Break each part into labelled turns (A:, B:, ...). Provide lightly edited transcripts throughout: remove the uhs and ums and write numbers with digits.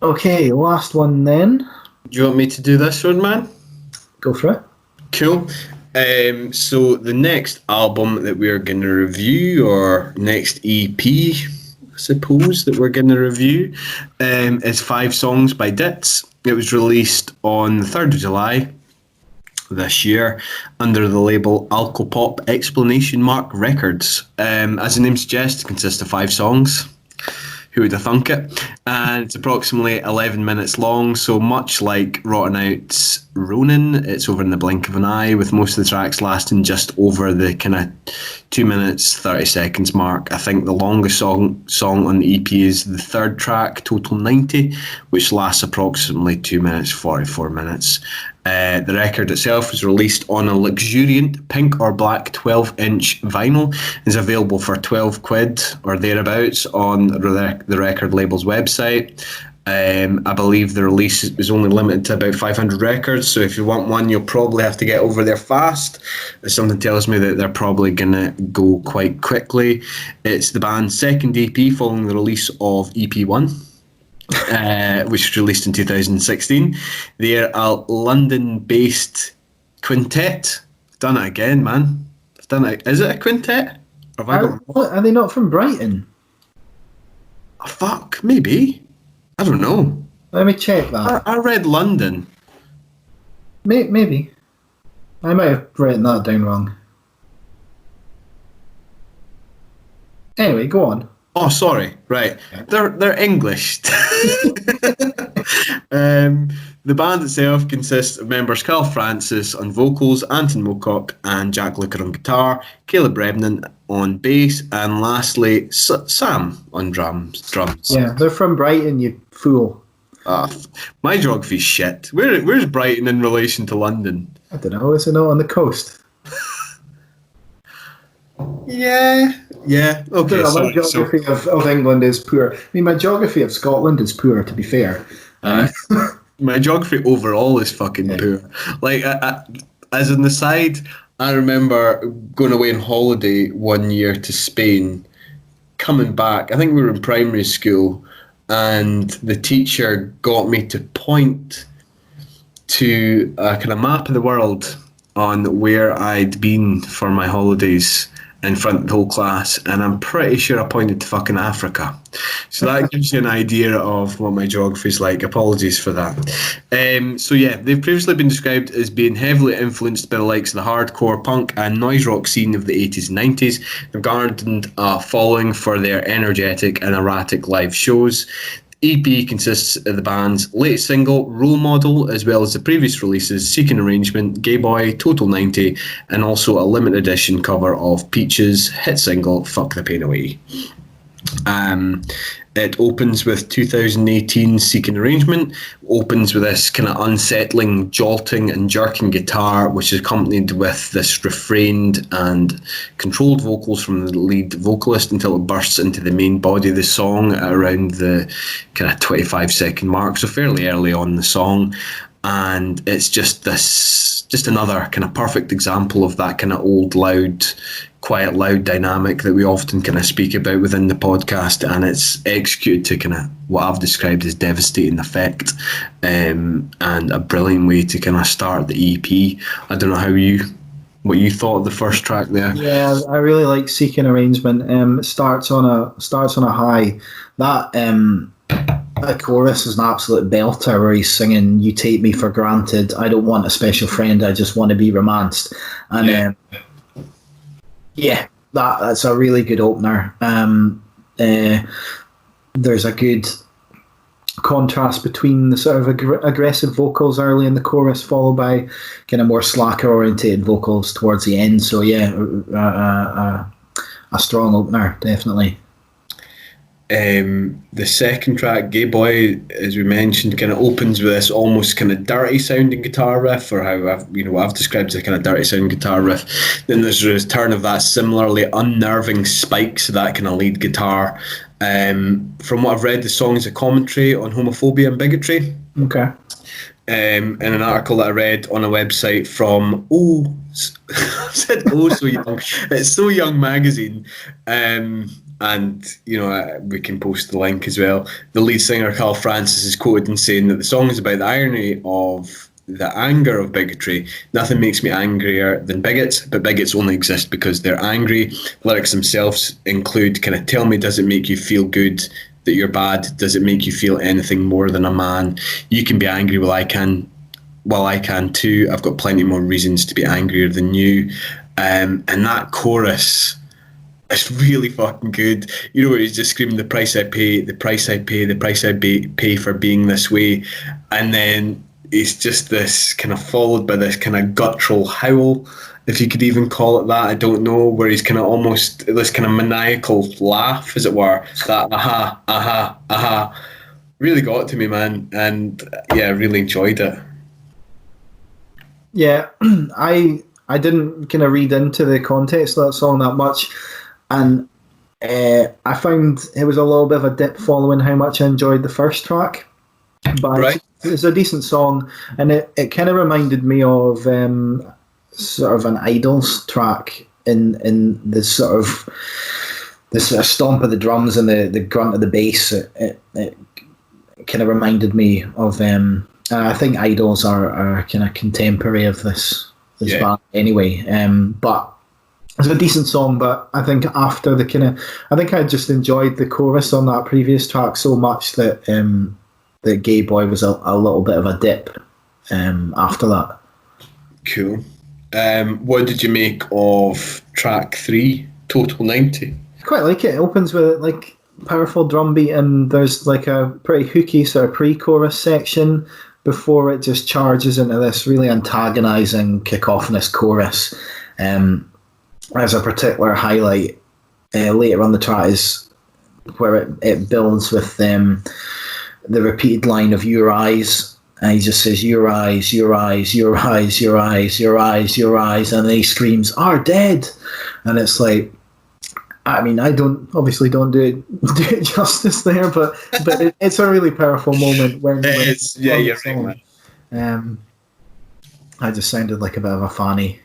A: Okay, last one then.
B: Do you want me to do this one, man?
A: Go for it.
B: Cool. So the next album that we're going to review, or next EP, I suppose, that we're going to review, is 5 Songs by DITZ. It was released on the 3rd of July this year under the label Alcopop Records. As the name suggests, it consists of 5 songs. Who would have thunk it? And it's approximately 11 minutes long, so much like Rotten Out's Ronin, it's over in the blink of an eye, with most of the tracks lasting just over the kind of 2 minutes 30 seconds mark. I think the longest song on the EP is the 3rd track, Total 90, which lasts approximately 2 minutes 44 minutes. The record itself was released on a luxuriant pink or black 12-inch vinyl and is available for 12 quid or thereabouts on the record label's website. I believe the release was only limited to about 500 records, so if you want one, you'll probably have to get over there fast. Something tells me that they're probably going to go quite quickly. It's the band's second EP following the release of EP1. Which was released in 2016. They're a London-based quintet. I've done it again, man. I've done it. Is it a quintet?
A: Are they not from Brighton?
B: Oh, fuck, maybe. I don't know.
A: Let me check that.
B: I read London.
A: Maybe. I might have written that down wrong. Anyway, go on.
B: Oh, sorry. Right. They're English. The band itself consists of members Carl Francis on vocals, Anton Mocock and Jack Looker on guitar, Caleb Remnant on bass, and lastly Sam on drums.
A: Yeah, they're from Brighton, you fool.
B: My geography's shit. Where's Brighton in relation to London?
A: I don't know. Is it not on the coast?
B: Yeah. Okay.
A: My geography of England is poor. I mean, my geography of Scotland is poor, to be fair.
B: My geography overall is fucking poor. Like, as an aside, I remember going away on holiday one year to Spain, coming back. I think we were in primary school, and the teacher got me to point to a kind of map of the world on where I'd been for my holidays in front of the whole class, and I'm pretty sure I pointed to fucking Africa. So that gives you an idea of what my geography's like. Apologies for that. So yeah, they've previously been described as being heavily influenced by the likes of the hardcore punk and noise rock scene of the 80s and 90s. They've garnered a following for their energetic and erratic live shows. EP consists of the band's latest single, Role Model, as well as the previous releases, Seek an Arrangement, Gay Boy, Total 90, and also a limited edition cover of Peach's hit single, Fuck the Pain Away. It opens with 2018 Seek an Arrangement, opens with this kind of unsettling, jolting and jerking guitar, which is accompanied with this refrained and controlled vocals from the lead vocalist until it bursts into the main body of the song at around the kind of 25-second mark, so fairly early on in the song. And it's just another kind of perfect example of that kind of old, loud, quiet, loud dynamic that we often kind of speak about within the podcast, and it's executed to kind of what I've described as devastating effect, and a brilliant way to kind of start the EP. I don't know what you thought of the first track there.
A: Yeah, I really like Seek an Arrangement. It starts on a high. That chorus is an absolute belter where he's singing, "You take me for granted. I don't want a special friend. I just want to be romanced." And that's a really good opener. There's a good contrast between the sort of aggressive vocals early in the chorus, followed by kind of more slacker orientated vocals towards the end. So yeah, a strong opener, definitely.
B: The second track, Gay Boy, as we mentioned, kind of opens with this almost kind of dirty sounding guitar riff, or how I've described as a kind of dirty sounding guitar riff. Then there's a return of that similarly unnerving spikes, that kind of lead guitar. From what I've read, the song is a commentary on homophobia and bigotry.
A: Okay.
B: In an article that I read on a website from I said So Young. It's So Young magazine. and we can post the link as well. The lead singer Carl Francis is quoted in saying that the song is about the irony of the anger of bigotry. Nothing makes me angrier than bigots, but bigots only exist because they're angry. Lyrics themselves include kind of, tell me, does it make you feel good that you're bad? Does it make you feel anything more than a man? You can be angry while I can too. I've got plenty more reasons to be angrier than you. And that chorus, it's really fucking good. Where he's just screaming, the price I pay, the price I pay, the price I pay for being this way. And then it's just this kind of followed by this kind of guttural howl, if you could even call it that. I don't know, where he's kind of almost this kind of maniacal laugh, as it were. That aha, aha, aha. Really got to me, man. And yeah, I really enjoyed it.
A: Yeah, I didn't kind of read into the context of that song that much, and I found it was a little bit of a dip following how much I enjoyed the first track. But
B: Right.
A: it's a decent song, and it kind of reminded me of sort of an Idols track in the sort of stomp of the drums and the grunt of the bass. It kind of reminded me of I think Idols are kind of contemporary of this band anyway. But it's a decent song, but I think after I think I just enjoyed the chorus on that previous track so much that that Gay Boy was a little bit of a dip after that.
B: Cool. What did you make of track 3, Total 90?
A: I quite like it. It opens with like powerful drum beat, and there's like a pretty hooky sort of pre-chorus section before it just charges into this really antagonising, cacophonous chorus. As a particular highlight later on the track is where it builds with the repeated line of your eyes, and he just says your eyes, your eyes, your eyes, your eyes, your eyes, your eyes, and then he screams are dead, and it's like, I mean, I don't do it justice there, but it's a really powerful moment when it's
B: you're right, man.
A: I just sounded like a bit of a fanny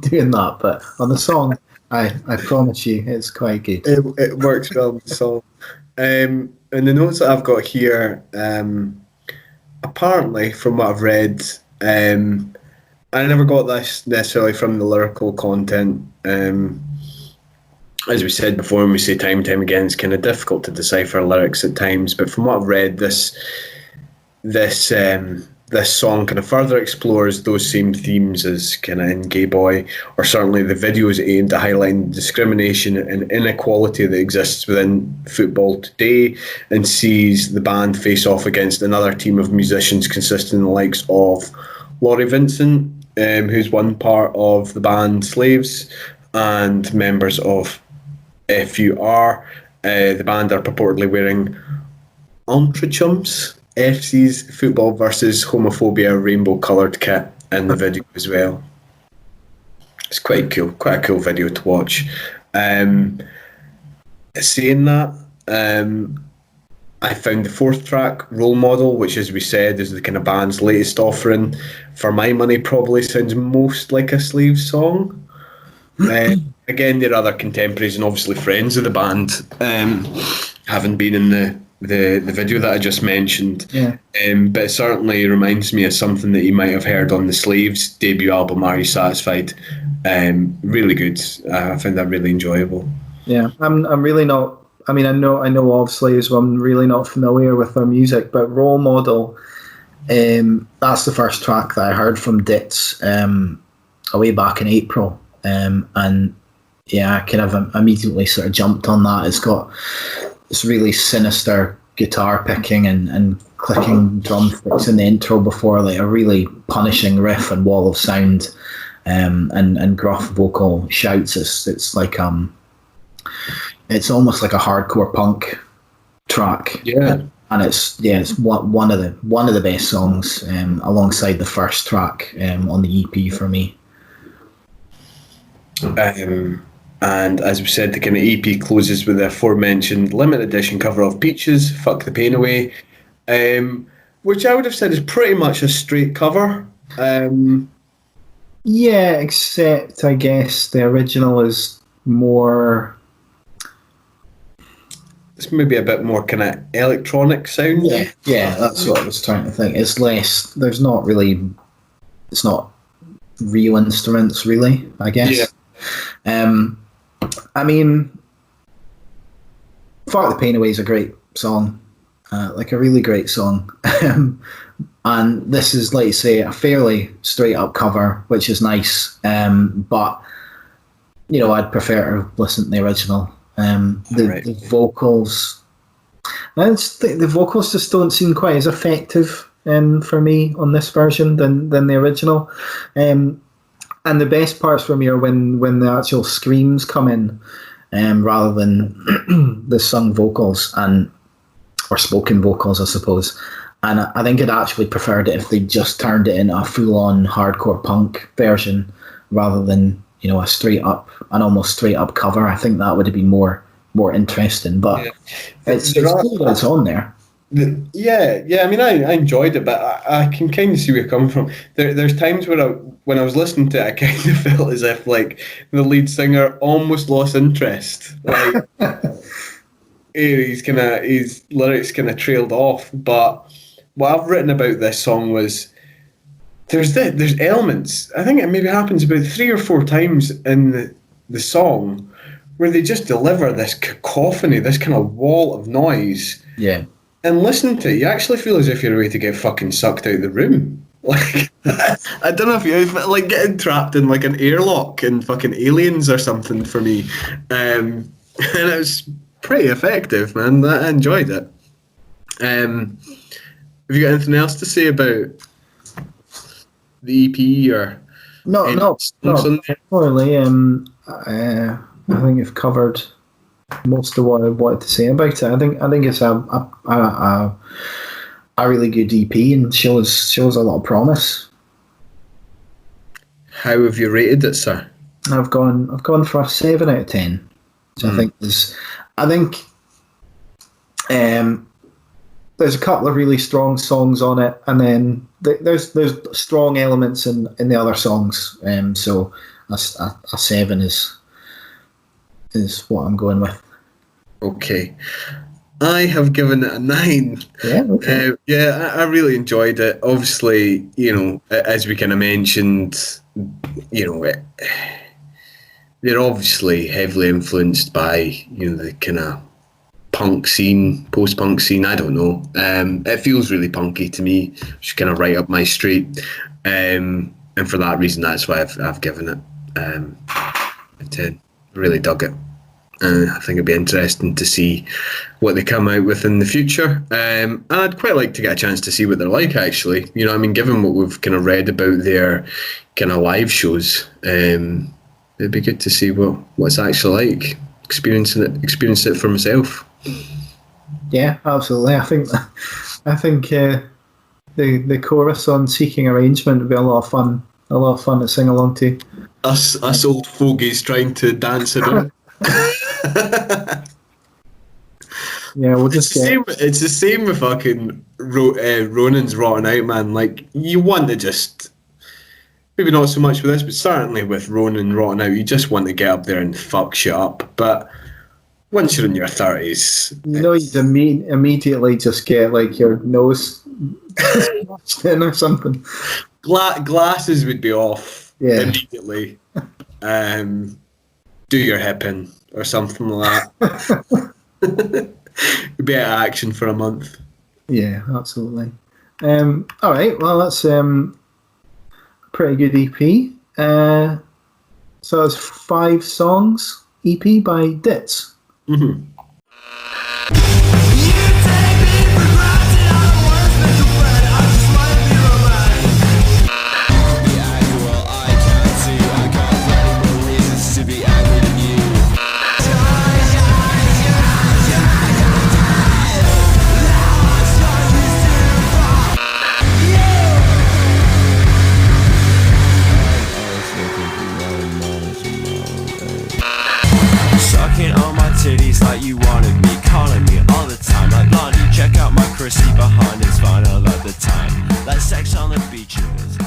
A: doing that, but on the song, I promise you, it's quite good.
B: It works well with the song. And the notes that I've got here, apparently, from what I've read, I never got this necessarily from the lyrical content. As we said before, and we say time and time again, it's kind of difficult to decipher lyrics at times. But from what I've read, this song kind of further explores those same themes as kind of in Gay Boy, or certainly the video is aimed at highlighting discrimination and inequality that exists within football today, and sees the band face off against another team of musicians consisting of the likes of Laurie Vincent, who's one part of the band Slaves, and members of FUR. The band are purportedly wearing Chums FC's Football versus Homophobia rainbow coloured kit in the video as well. It's quite a cool video to watch. Saying that, I found the fourth track, Role Model, which, as we said, is the kind of band's latest offering. For my money, probably sounds most like a Slaves song. Again, there are other contemporaries and obviously friends of the band, having been in the video that I just mentioned.
A: Yeah.
B: But it certainly reminds me of something that you might have heard on the Slaves debut album, Are You Satisfied? Really good. I found that really enjoyable.
A: Yeah, I'm really not. I mean, I know of Slaves, but I'm really not familiar with their music. But Role Model, that's the first track that I heard from DITZ way back in April. And yeah, I kind of immediately sort of jumped on that. It's got this really sinister guitar picking and clicking drumsticks in the intro before like a really punishing riff and wall of sound, and gruff vocal shouts. It's like it's almost like a hardcore punk track.
B: Yeah.
A: And it's one of the best songs, alongside the first track on the EP for me.
B: And as we said, the kind of EP closes with the aforementioned limited edition cover of Peaches, Fuck the Pain Away, which I would have said is pretty much a straight cover.
A: Yeah, except I guess the original is more
B: it's maybe a bit more kind of electronic sound.
A: Yeah, that's what I was trying to think. It's less. There's not really. It's not real instruments, really. I guess. Yeah. I mean, "Fart the Pain Away" is a great song, like a really great song. And this is, like you say, a fairly straight up cover, which is nice. But I'd prefer to listen to the original. The vocals, the vocals just don't seem quite as effective for me on this version than the original. And the best parts for me are when the actual screams come in, rather than the sung vocals or spoken vocals, I suppose. And I think I'd actually preferred it if they just turned it into a full-on hardcore punk version rather than an almost straight up cover. I think that would have been more interesting. But it's cool that it's on there.
B: Yeah. I mean, I enjoyed it, but I can kind of see where you're coming from. There's times when I was listening to it, I kind of felt as if like the lead singer almost lost interest. Like his lyrics kind of trailed off. But what I've written about this song was there's elements. I think it maybe happens about 3 or 4 times in the song where they just deliver this cacophony, this kind of wall of noise.
A: Yeah.
B: And listen to it, you actually feel as if you're ready to get fucking sucked out of the room. Like, I don't know if you like getting trapped in like an airlock in fucking Aliens or something for me. And it was pretty effective, man. I enjoyed it. Have you got anything else to say about the EP or
A: not really? I think you've covered most of what I wanted to say about it. I think it's a really good EP and shows a lot of promise.
B: How have you rated it, sir?
A: I've gone for a 7 out of 10. So I think there's a couple of really strong songs on it, and then there's strong elements in the other songs. So a 7 is what I'm going with.
B: Okay. I have given it a 9.
A: Yeah, okay.
B: I really enjoyed it. Obviously, as we kind of mentioned, they're obviously heavily influenced by, the kind of punk scene, post-punk scene. I don't know. It feels really punky to me, which is kind of right up my street. And for that reason, that's why I've given it a 10. Really dug it. I think it'd be interesting to see what they come out with in the future. And I'd quite like to get a chance to see what they're like, actually. Given what we've kind of read about their kind of live shows, it'd be good to see what it's actually like, experience it for myself.
A: Yeah, absolutely. I think the chorus on "Seeking Arrangement" would be a lot of fun to sing along to.
B: Us old fogies trying to dance about.
A: Yeah, we'll just
B: it's the same with fucking Ronan's Rotten Out, man. Like, you want to just, maybe not so much with this, but certainly with Ronan Rotten Out, you just want to get up there and fuck shit up. But once you're in your 30s,
A: you'd immediately just get like your nose smashed in or something.
B: Glasses would be off immediately. Do your hip in or something like that. It'd be out of action for a month.
A: Yeah, absolutely. All right, well, that's pretty good EP. So it's 5 songs EP by DITZ.
B: Mm-hmm.
C: Titties like you wanted me, calling me all the time like Blondie, check out my Chrissy behind, it's fine, I love the time, like sex on the beaches.